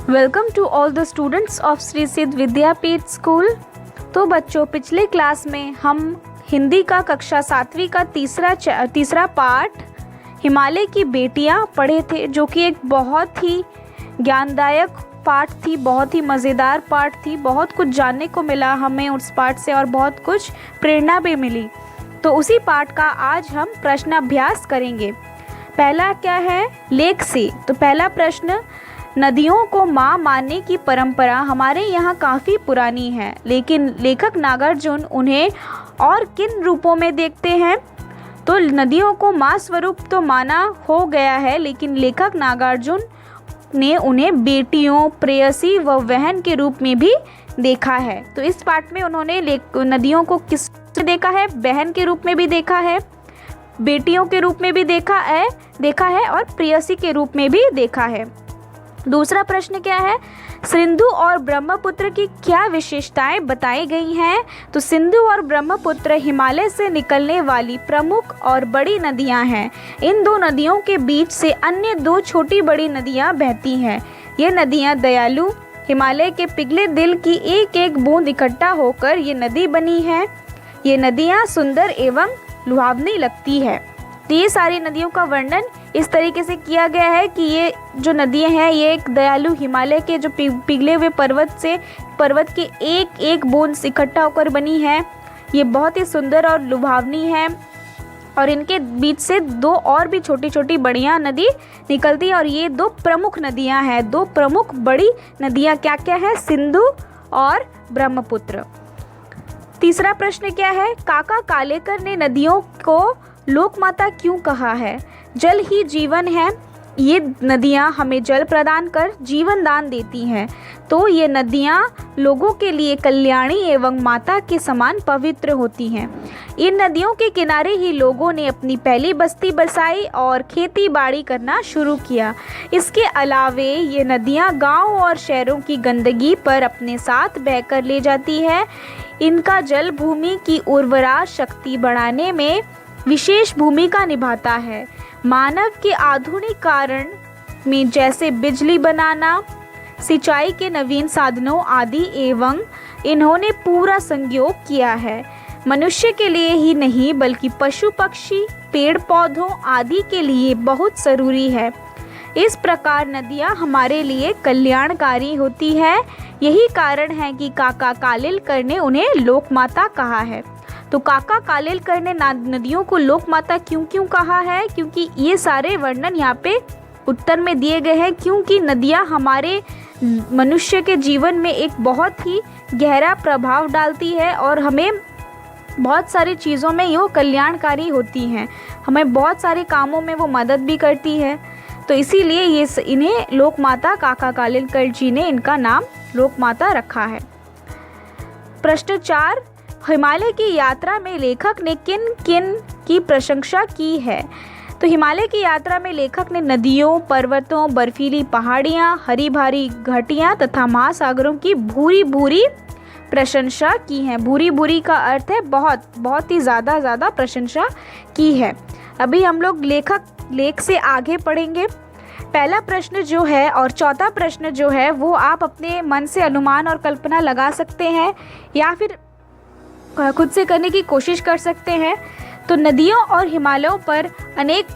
Welcome to all the students of Shri Siddh Vidyapeeth school. तो बच्चों, पिछले क्लास में हम हिंदी का कक्षा 7वीं का तीसरा पार्ट हिमालय की बेटियां पढ़े थे, जो कि एक बहुत ही ज्ञानदायक पाठ थी, बहुत ही मज़ेदार पाठ थी। बहुत कुछ जानने को मिला हमें उस पाठ से और बहुत कुछ प्रेरणा भी मिली। तो उसी पाठ का आज हम प्रश्न अभ्यास करेंगे। पहला क्या है, लेख से। तो पहला प्रश्न, नदियों को माँ मानने की परंपरा हमारे यहाँ काफ़ी पुरानी है, लेकिन लेखक नागार्जुन उन्हें और किन रूपों में देखते हैं? तो नदियों को माँ स्वरूप तो माना हो गया है, लेकिन लेखक नागार्जुन ने उन्हें बेटियों, प्रेयसी व बहन के रूप में भी देखा है। तो इस पाठ में उन्होंने नदियों को किस देखा है? बहन के रूप में भी देखा है, बेटियों के रूप में भी देखा है और प्रेयसी के रूप में भी देखा है। दूसरा प्रश्न क्या है, सिंधु और ब्रह्मपुत्र की क्या विशेषताएं बताई गई हैं? तो सिंधु और ब्रह्मपुत्र हिमालय से निकलने वाली प्रमुख और बड़ी नदियां हैं। इन दो नदियों के बीच से अन्य दो छोटी बड़ी नदियां बहती हैं। ये नदियां दयालु, हिमालय के पिघले दिल की एक एक बूंद इकट्ठा होकर ये नदी बनी है। ये नदियां सुंदर एवं लुभावनी लगती है। तो ये सारी नदियों का वर्णन इस तरीके से किया गया है कि ये जो नदियां हैं, ये एक दयालु हिमालय के जो पिघले हुए पर्वत के एक एक बूंद से इकट्ठा होकर बनी है। ये बहुत ही सुंदर और लुभावनी है और इनके बीच से दो और भी छोटी छोटी बढ़िया नदी निकलती है और ये दो प्रमुख नदियां हैं। दो प्रमुख बड़ी नदियां क्या क्या है? सिंधु और ब्रह्मपुत्र। तीसरा प्रश्न क्या है, काका कालेकर ने नदियों को लोकमाता क्यों कहा है? जल ही जीवन है। ये नदियाँ हमें जल प्रदान कर जीवन दान देती हैं। तो ये नदियाँ लोगों के लिए कल्याणी एवं माता के समान पवित्र होती हैं। इन नदियों के किनारे ही लोगों ने अपनी पहली बस्ती बसाई और खेती बाड़ी करना शुरू किया। इसके अलावे ये नदियाँ गांव और शहरों की गंदगी पर अपने साथ बहकर ले जाती है। इनका जल भूमि की उर्वरा शक्ति बढ़ाने में विशेष भूमिका निभाता है। मानव के आधुनिकीकरण में जैसे बिजली बनाना, सिंचाई के नवीन साधनों आदि एवं इन्होंने पूरा सहयोग किया है। मनुष्य के लिए ही नहीं बल्कि पशु पक्षी, पेड़ पौधों आदि के लिए बहुत ज़रूरी है। इस प्रकार नदियाँ हमारे लिए कल्याणकारी होती है। यही कारण है कि काका कालेलकर ने उन्हें लोकमाता कहा है। तो काका कालेलकर ने नदियों को लोकमाता क्यों कहा है? क्योंकि ये सारे वर्णन यहाँ पे उत्तर में दिए गए हैं। क्योंकि नदियाँ हमारे मनुष्य के जीवन में एक बहुत ही गहरा प्रभाव डालती है और हमें बहुत सारी चीज़ों में ये कल्याणकारी होती हैं। हमें बहुत सारे कामों में वो मदद भी करती है। तो इसीलिए इन्हें लोकमाता काका कालेलकर जी ने इनका नाम लोकमाता रखा है। प्रश्न 4, हिमालय की यात्रा में लेखक ने किन किन की प्रशंसा की है? तो हिमालय की यात्रा में लेखक ने नदियों, पर्वतों, बर्फीली पहाड़ियाँ, हरी भरी घाटियाँ तथा महासागरों की भूरी भूरी प्रशंसा की है। भूरी भूरी का अर्थ है बहुत ही ज़्यादा प्रशंसा की है। अभी हम लोग लेख से आगे पढ़ेंगे। पहला प्रश्न जो है और चौथा प्रश्न जो है वो आप अपने मन से अनुमान और कल्पना लगा सकते हैं या फिर खुद से करने की कोशिश कर सकते हैं। तो नदियों और हिमालयों पर अनेक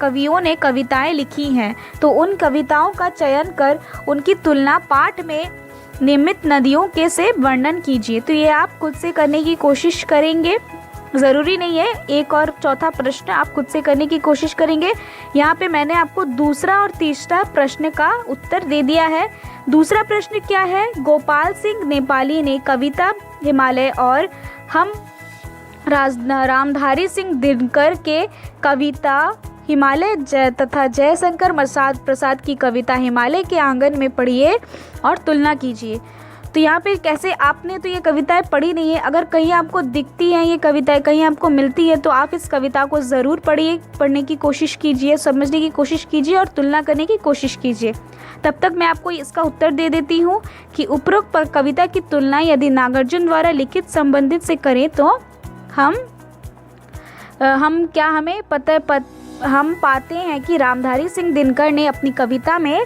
कवियों ने कविताएं लिखी हैं। तो उन कविताओं का चयन कर उनकी तुलना पाठ में नियमित नदियों के से वर्णन कीजिए। तो ये आप खुद से करने की कोशिश करेंगे, ज़रूरी नहीं है। एक और चौथा प्रश्न आप खुद से करने की कोशिश करेंगे। यहाँ पे मैंने आपको दूसरा और तीसरा प्रश्न का उत्तर दे दिया है। दूसरा प्रश्न क्या है, गोपाल सिंह नेपाली ने कविता हिमालय और हम रामधारी सिंह दिनकर के कविता हिमालय तथा जयशंकर प्रसाद की कविता हिमालय के आंगन में पढ़िए और तुलना कीजिए। तो यहाँ पे कैसे, आपने तो ये कविताएं पढ़ी नहीं है, अगर कहीं आपको दिखती हैं ये कविताएं, कहीं आपको मिलती है, तो आप इस कविता को ज़रूर पढ़ने की कोशिश कीजिए, समझने की कोशिश कीजिए और तुलना करने की कोशिश कीजिए। तब तक मैं आपको इसका उत्तर दे देती हूँ कि उपरोक्त कविता की तुलना यदि नागार्जुन द्वारा लिखित संबंधित से करें तो हम पाते हैं कि रामधारी सिंह दिनकर ने अपनी कविता में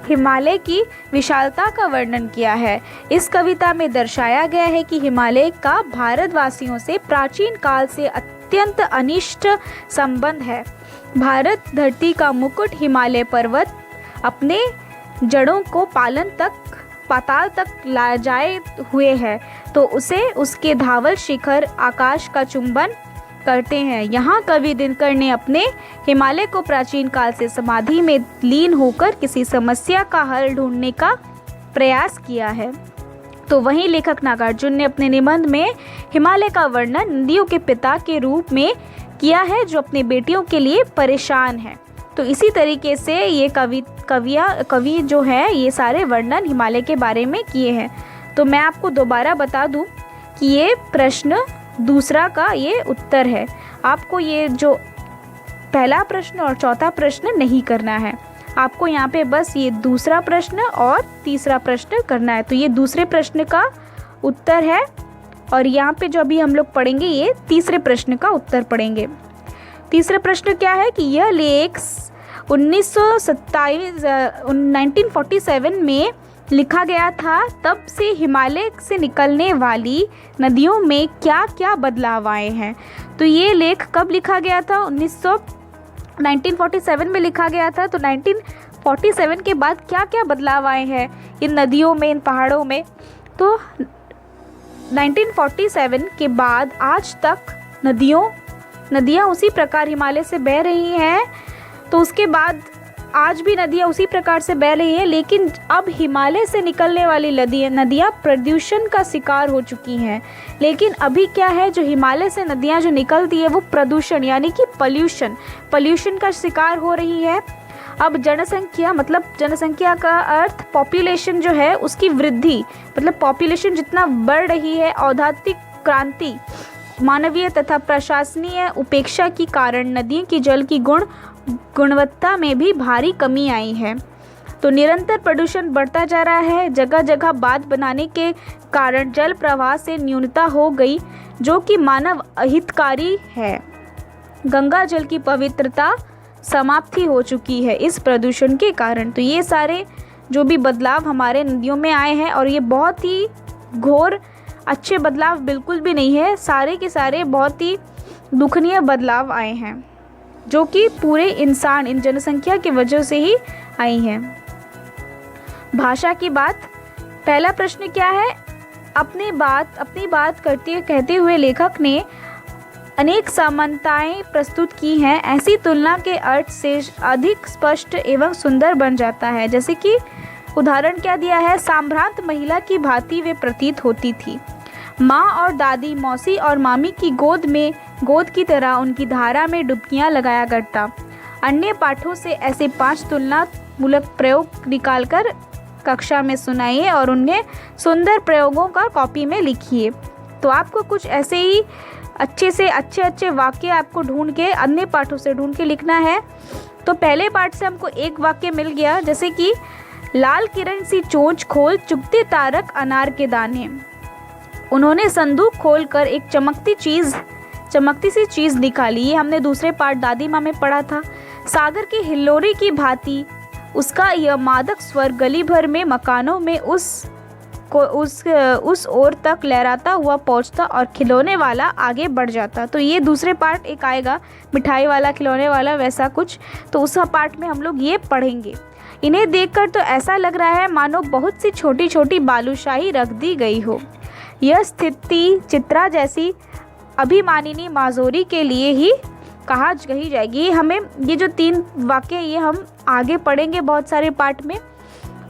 हिमालय की विशालता का वर्णन किया है। इस कविता में दर्शाया गया है कि हिमालय का भारतवासियों से प्राचीन काल से अत्यंत अनिष्ट संबंध है। भारत धरती का मुकुट हिमालय पर्वत अपने जड़ों को पाताल तक ला जाए हुए है, तो उसे उसके धावल शिखर आकाश का चुंबन करते हैं। यहाँ कवि दिनकर ने अपने हिमालय को प्राचीन काल से समाधि में लीन होकर किसी समस्या का हल ढूंढने का प्रयास किया है। तो वहीं लेखक नागार्जुन ने अपने निबंध में हिमालय का वर्णन नदियों के पिता के रूप में किया है, जो अपनी बेटियों के लिए परेशान है। तो इसी तरीके से ये कवि जो है ये सारे वर्णन हिमालय के बारे में किए हैं। तो मैं आपको दोबारा बता दूं कि ये प्रश्न दूसरा का ये उत्तर है। आपको ये जो पहला प्रश्न और चौथा प्रश्न नहीं करना है, आपको यहाँ पे बस ये दूसरा प्रश्न और तीसरा प्रश्न करना है। तो ये दूसरे प्रश्न का उत्तर है और यहाँ पे जो अभी हम लोग पढ़ेंगे ये तीसरे प्रश्न का उत्तर पढ़ेंगे। तीसरा प्रश्न क्या है कि यह लेख 1947 में लिखा गया था, तब से हिमालय से निकलने वाली नदियों में क्या क्या बदलाव आए हैं। तो ये लेख कब लिखा गया था? 1947 में लिखा गया था। तो 1947 के बाद क्या क्या बदलाव आए हैं इन नदियों में, इन पहाड़ों में? तो 1947 के बाद आज तक नदियाँ उसी प्रकार हिमालय से बह रही हैं। तो उसके बाद आज भी नदियाँ उसी प्रकार से बह रही हैं, लेकिन अब हिमालय से निकलने वाली नदियाँ प्रदूषण का शिकार हो चुकी हैं। लेकिन अभी क्या है, जो हिमालय से नदियाँ जो निकलती है वो प्रदूषण यानी कि पॉल्यूशन का शिकार हो रही है। अब जनसंख्या का अर्थ पॉपुलेशन जो है उसकी वृद्धि, मतलब पॉपुलेशन जितना बढ़ रही है, औद्योगिक क्रांति, मानवीय तथा प्रशासनीय उपेक्षा के कारण नदियों की जल की गुणवत्ता में भी भारी कमी आई है। तो निरंतर प्रदूषण बढ़ता जा रहा है। जगह जगह बांध बनाने के कारण जल प्रवाह से न्यूनता हो गई, जो कि मानव अहितकारी है। गंगा जल की पवित्रता समाप्ति हो चुकी है इस प्रदूषण के कारण। तो ये सारे जो भी बदलाव हमारे नदियों में आए हैं, और ये बहुत ही घोर अच्छे बदलाव बिल्कुल भी नहीं है, सारे के सारे बहुत ही दुखनीय बदलाव आए हैं, जो कि पूरे इंसान इन जनसंख्या की वजह से ही आई हैं। भाषा की बात, पहला प्रश्न क्या है? अपनी बात कहते हुए लेखक ने अनेक समानताएं प्रस्तुत की हैं। ऐसी तुलना के अर्थ से अधिक स्पष्ट एवं सुंदर बन जाता है। जैसे कि उदाहरण क्या दिया है? संभ्रांत महिला की भांति वे प्रतीत होती थी। माँ और दादी, मौसी और मामी की गोद की तरह उनकी धारा में डुबकियां लगाया करता। अन्य पाठों से ऐसे 5 तुलनामूलक प्रयोग निकालकर कक्षा में सुनाइए और उन्हें सुंदर प्रयोगों का कॉपी में लिखिए। तो आपको कुछ ऐसे ही अच्छे वाक्य आपको ढूंढ के अन्य पाठों से ढूंढ के लिखना है। तो पहले पाठ से हमको एक वाक्य मिल गया, जैसे कि लाल किरण सी चोंच खोल चुगते तारक अनार के दाने। उन्होंने संदूक खोलकर एक चमकती सी चीज़ निकाली। ये हमने दूसरे पाठ दादी माँ में पढ़ा था। सागर की हिल्लोरी की भांति उसका यह मादक स्वर गली भर में मकानों में उस ओर तक लहराता हुआ पहुंचता और खिलौने वाला आगे बढ़ जाता। तो ये दूसरे पार्ट एक आएगा, मिठाई वाला, खिलौने वाला, वैसा कुछ। तो उस पार्ट में हम लोग ये पढ़ेंगे। इन्हें देखकर तो ऐसा लग रहा है मानो बहुत सी छोटी छोटी बालूशाही रख दी गई हो। यह स्थिति चित्रा जैसी अभिमानिनी माजोरी के लिए ही कही जाएगी। हमें ये जो 3 वाक्य ये हम आगे पढ़ेंगे बहुत सारे पार्ट में।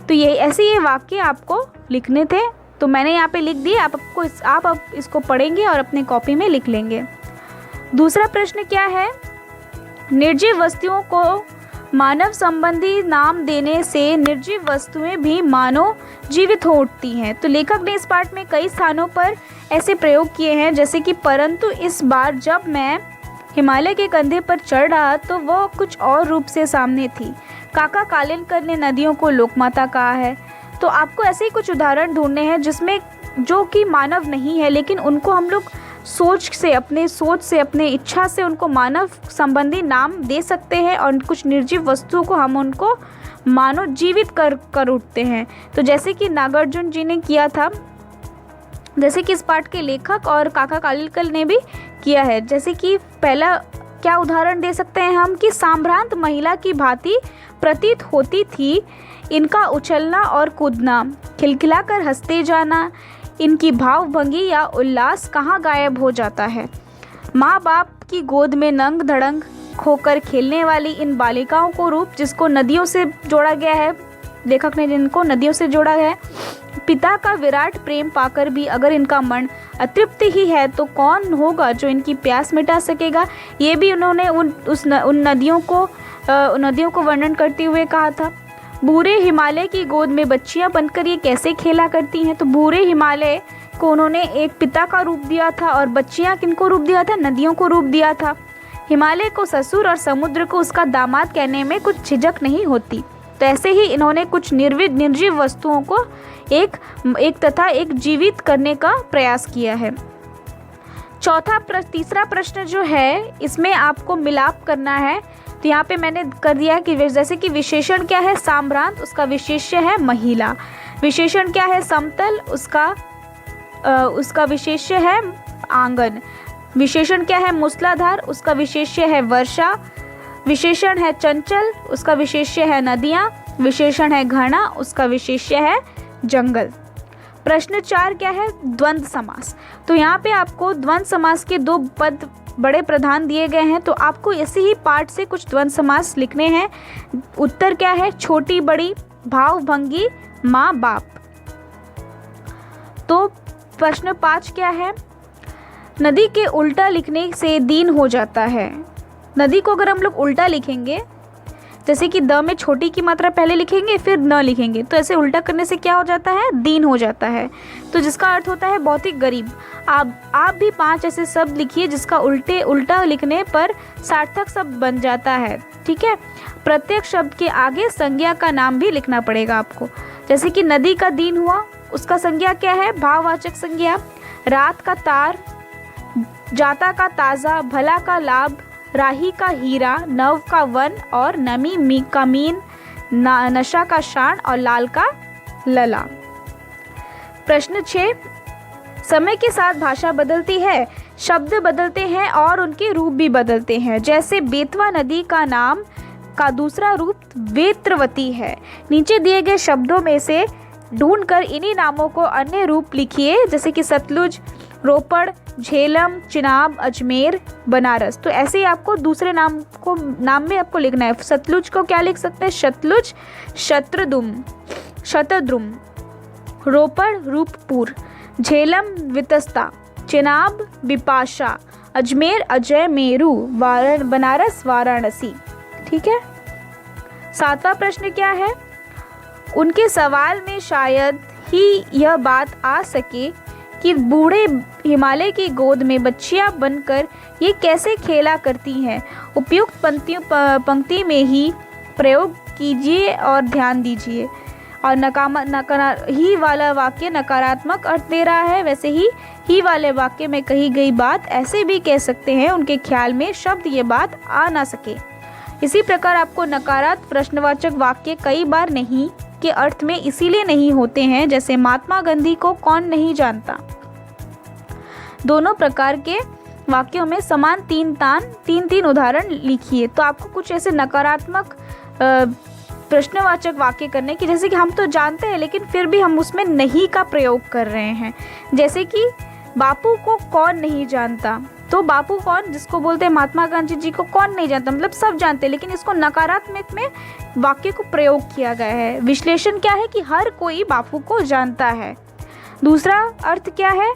तो ये वाक्य आपको लिखने थे, तो मैंने यहाँ पे लिख दिए। आप अब इसको पढ़ेंगे और अपने कॉपी में लिख लेंगे। दूसरा प्रश्न क्या है? निर्जीव वस्तुओं को मानव संबंधी नाम देने से निर्जीव वस्तुएं भी मानव जीवित हो उठती हैं। तो लेखक ने इस पाठ में कई स्थानों पर ऐसे प्रयोग किए हैं, जैसे कि परंतु इस बार जब मैं हिमालय के कंधे पर चढ़ रहा तो वह कुछ और रूप से सामने थी। काका कालेलकर ने नदियों को लोकमाता कहा है। तो आपको ऐसे ही कुछ उदाहरण ढूंढने हैं जिसमें जो कि मानव नहीं है, लेकिन उनको हम लोग सोच से, अपने इच्छा से उनको मानव संबंधी नाम दे सकते हैं, और कुछ निर्जीव वस्तुओं को हम उनको मानो जीवित कर उठते हैं। तो जैसे कि नागार्जुन जी ने किया था, जैसे कि इस पाठ के लेखक और काका कालेलकर ने भी किया है। जैसे कि पहला क्या उदाहरण दे सकते हैं हम कि सांभ्रांत महिला की भांति प्रतीत होती थी इनका उछलना और कूदना, खिलखिलाकर हंसते जाना, इनकी भावभंगी या उल्लास कहाँ गायब हो जाता है। माँ बाप की गोद में नंग धड़ंग खोकर खेलने वाली इन बालिकाओं को रूप जिसको नदियों से जोड़ा गया है, लेखक ने जिनको नदियों से जोड़ा है, पिता का विराट प्रेम पाकर भी अगर इनका मन अतृप्त ही है तो कौन होगा जो इनकी प्यास मिटा सकेगा। ये भी उन्होंने उन नदियों को वर्णन करते हुए कहा था। भूरे हिमालय की गोद में बच्चियां बनकर ये कैसे खेला करती हैं। तो भूरे हिमालय को उन्होंने एक पिता का रूप दिया था और बच्चियां किनको रूप दिया था, नदियों को रूप दिया था। हिमालय को ससुर और समुद्र को उसका दामाद कहने में कुछ झिझक नहीं होती। तो ऐसे ही इन्होंने कुछ निर्जीव वस्तुओं को एक जीवित करने का प्रयास किया है। तीसरा प्रश्न जो है इसमें आपको मिलाप करना है। तो यहाँ पे मैंने कर दिया कि जैसे कि विशेषण क्या है सांभ्रांत, उसका विशेष्य है महिला। विशेषण क्या है समतल, उसका विशेष्य है आंगन। विशेषण क्या है मूसलाधार, उसका विशेष्य है वर्षा। विशेषण है चंचल, उसका विशेष्य है नदियाँ। विशेषण है घना, उसका विशेष्य है जंगल। प्रश्न 4 क्या है द्वंद्व समास। तो यहाँ पे आपको द्वंद्व समास के 2 पद बड़े प्रधान दिए गए हैं, तो आपको ऐसे ही पाठ से कुछ द्वंद्व समास लिखने हैं। उत्तर क्या है छोटी बड़ी, भावभंगी, माँ बाप। तो प्रश्न 5 क्या है नदी के उल्टा लिखने से दीन हो जाता है। नदी को अगर हम लोग उल्टा लिखेंगे, जैसे कि द में छोटी की मात्रा पहले लिखेंगे फिर न लिखेंगे, तो ऐसे उल्टा करने से क्या हो जाता है दीन हो जाता है। तो जिसका अर्थ होता है बहुत ही गरीब। आप भी 5 ऐसे शब्द लिखिए जिसका उल्टा लिखने पर सार्थक शब्द बन जाता है। ठीक है, प्रत्येक शब्द के आगे संज्ञा का नाम भी लिखना पड़ेगा आपको। जैसे कि नदी का दीन हुआ, उसका संज्ञा क्या है भाववाचक संज्ञा। रात का तार, जाता का ताज़ा, भला का लाभ, राही का हीरा, नव का वन और नमी का मीन, नशा का शान और लाल का लला। प्रश्न 6 समय के साथ भाषा बदलती है, शब्द बदलते हैं और उनके रूप भी बदलते हैं। जैसे बेतवा नदी का नाम का दूसरा रूप वेत्रवती है। नीचे दिए गए शब्दों में से ढूंढकर इन्हीं नामों को अन्य रूप लिखिए, जैसे कि सतलुज, रोपड़, झेलम, चिनाब, अजमेर, बनारस। तो ऐसे ही आपको दूसरे नाम में आपको लिखना है। सतलुज को क्या लिख सकते हैं शतलुज, शतद्रुम, रोपड़ रूपपुर, झेलम वितस्ता, चिनाब विपाशा, अजमेर अजय मेरू, बनारस वाराणसी। ठीक है। 7वां प्रश्न क्या है उनके सवाल में शायद ही यह बात आ सके कि बूढ़े हिमालय की गोद में बच्चियां बनकर ये कैसे खेला करती हैं। उपयुक्त पंक्ति में ही प्रयोग कीजिए और ध्यान दीजिए। और ही वाला वाक्य नकारात्मक अर्थ दे रहा है, वैसे ही वाले वाक्य में कही गई बात ऐसे भी कह सकते हैं उनके ख्याल में शब्द ये बात आ ना सके। इसी प्रकार आपको नकारात्मक प्रश्नवाचक वाक्य कई बार नहीं के अर्थ में इसीलिए नहीं होते हैं, जैसे महात्मा गांधी को कौन नहीं जानता। दोनों प्रकार के वाक्यों में समान तीन उदाहरण लिखिए। तो आपको कुछ ऐसे नकारात्मक प्रश्नवाचक वाक्य करने की, जैसे कि हम तो जानते हैं लेकिन फिर भी हम उसमें नहीं का प्रयोग कर रहे हैं। जैसे कि बापू को कौन नहीं जानता, तो बापू कौन, जिसको बोलते हैं महात्मा गांधी जी को कौन नहीं जानता, मतलब सब जानते हैं, लेकिन इसको नकारात्मक में वाक्य को प्रयोग किया गया है। विश्लेषण क्या है कि हर कोई बापू को जानता है। दूसरा अर्थ क्या है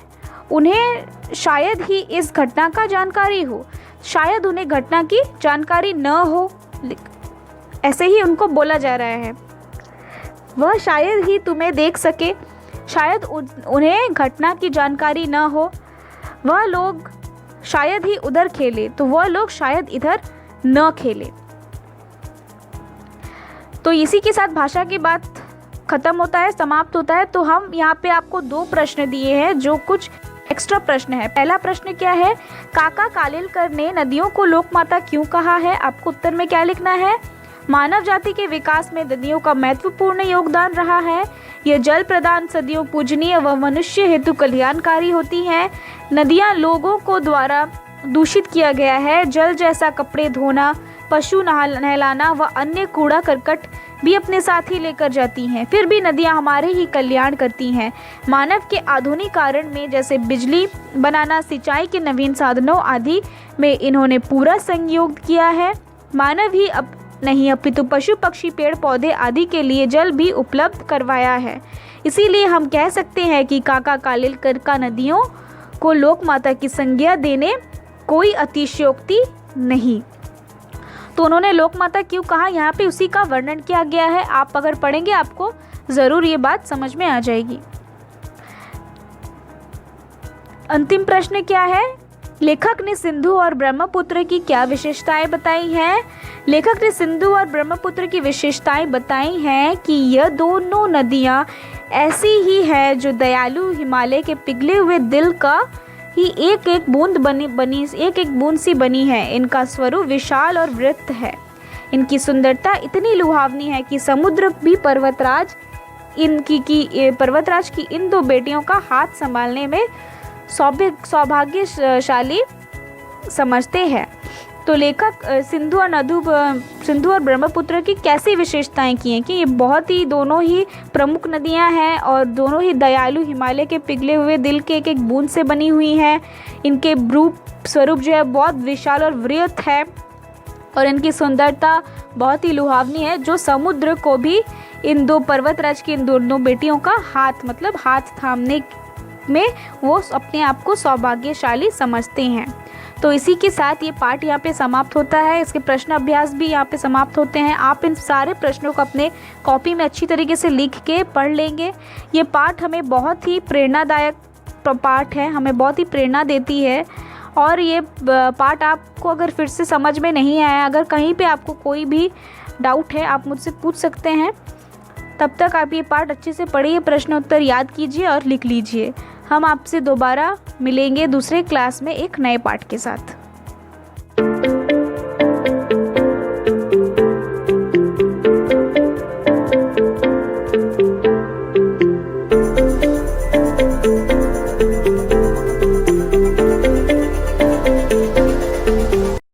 उन्हें शायद ही इस घटना का जानकारी हो, शायद उन्हें घटना की जानकारी न हो, ऐसे ही उनको बोला जा रहा है। वह शायद ही तुम्हें देख सके, शायद उन्हें घटना की जानकारी न हो। वह लोग शायद ही उधर खेले, तो वह लोग शायद इधर न खेले। तो इसी के साथ भाषा की बात खत्म होता है, समाप्त होता है। तो हम यहाँ पे आपको 2 प्रश्न दिए हैं जो कुछ एक्स्ट्रा प्रश्न है। पहला प्रश्न क्या है काका कालेलकर ने नदियों को लोकमाता क्यों कहा है। आपको उत्तर में क्या लिखना है मानव जाति के विकास में नदियों का महत्वपूर्ण योगदान रहा है। यह जल प्रदान सदियों पूजनीय व मनुष्य हेतु कल्याणकारी होती हैं। नदियाँ लोगों को द्वारा दूषित किया गया है। जल जैसा कपड़े धोना, पशु नहलाना व अन्य कूड़ा करकट भी अपने साथ ही लेकर जाती हैं। फिर भी नदियाँ हमारे ही कल्याण करती हैं। मानव के आधुनिकीकरण में जैसे बिजली बनाना, सिंचाई के नवीन साधनों आदि में इन्होंने पूरा सहयोग किया है। मानव ही अब नहीं अपितु पशु पक्षी पेड़ पौधे आदि के लिए जल भी उपलब्ध करवाया है। इसीलिए हम कह सकते हैं कि काका कालेलकर का नदियों को लोक माता की संज्ञा देने कोई अतिशयोक्ति नहीं। तो उन्होंने लोक माता क्यों कहा, यहाँ पे उसी का वर्णन किया गया है। आप अगर पढ़ेंगे आपको ज़रूर ये बात समझ में आ जाएगी। अंतिम प्रश्न क्या है? लेखक ने सिंधु और ब्रह्मपुत्र की क्या विशेषताएं बताई हैं? लेखक ने सिंधु और ब्रह्मपुत्र की विशेषताएं बताई हैं कि यह दोनों नदियाँ ऐसी ही है जो दयालु हिमालय के पिघले हुए दिल का ही एक एक बूंद सी बनी है। इनका स्वरूप विशाल और वृत्त है। इनकी सुंदरता इतनी लुभावनी है कि समुद्र भी पर्वतराज की इन दो बेटियों का हाथ संभालने में सौभाग्यशाली समझते हैं। तो लेखक सिंधु और ब्रह्मपुत्र की कैसी विशेषताएं की हैं कि ये बहुत ही दोनों ही प्रमुख नदियां हैं और दोनों ही दयालु हिमालय के पिघले हुए दिल के एक एक बूंद से बनी हुई हैं। इनके रूप स्वरूप जो है बहुत विशाल और वृहत है और इनकी सुंदरता बहुत ही लुभावनी है, जो समुद्र को भी इन दो पर्वतराज की इन दोनों बेटियों का हाथ थामने में वो अपने आप को सौभाग्यशाली समझते हैं। तो इसी के साथ ये पाठ यहाँ पे समाप्त होता है। इसके प्रश्न अभ्यास भी यहाँ पे समाप्त होते हैं। आप इन सारे प्रश्नों को अपने कॉपी में अच्छी तरीके से लिख के पढ़ लेंगे। ये पाठ हमें बहुत ही प्रेरणादायक पाठ है, हमें बहुत ही प्रेरणा देती है। और ये पाठ आपको अगर फिर से समझ में नहीं आया, अगर कहीं पे आपको कोई भी डाउट है, आप मुझसे पूछ सकते हैं। तब तक आप ये पाठ अच्छे से पढ़िए, प्रश्न उत्तर याद कीजिए और लिख लीजिए। हम आपसे दोबारा मिलेंगे दूसरे क्लास में एक नए पाठ के साथ।